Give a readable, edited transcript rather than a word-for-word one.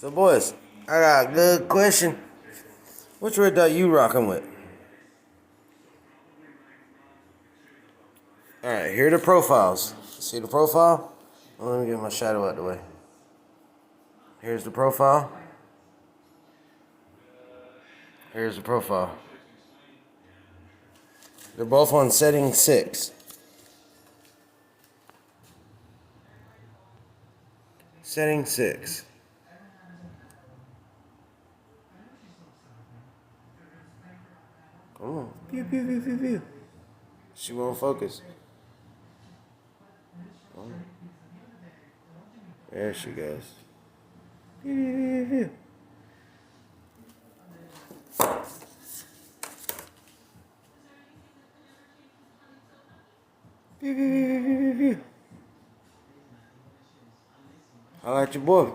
So, boys, I got a good question. Which red dot you rocking with? All right, here are the profiles. See the profile? Well, let me get my shadow out the way. Here's the profile. Here's the profile. They're both on setting 6. Setting 6. Come on. Pew, pew, pew, pew, pew. She won't focus. There she goes. Pew, pew, pew, pew. Pew, pew, pew, pew, pew. Holla at your boy.